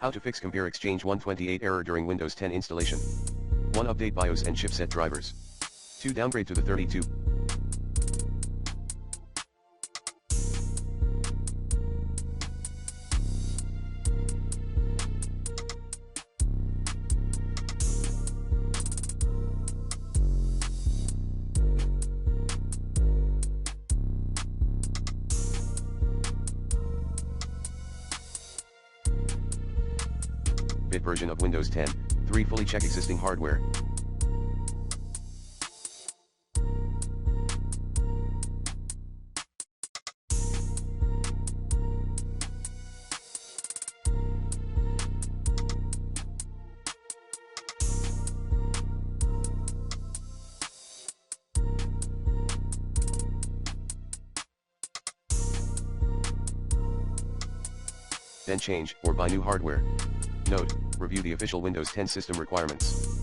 How to fix CompareExchange128 error during Windows 10 installation. 1. Update BIOS and chipset drivers. 2. Downgrade to the 32. Bit version of Windows 10. 3. Fully check existing hardware. Then change or buy new hardware. Note: review the official Windows 10 system requirements.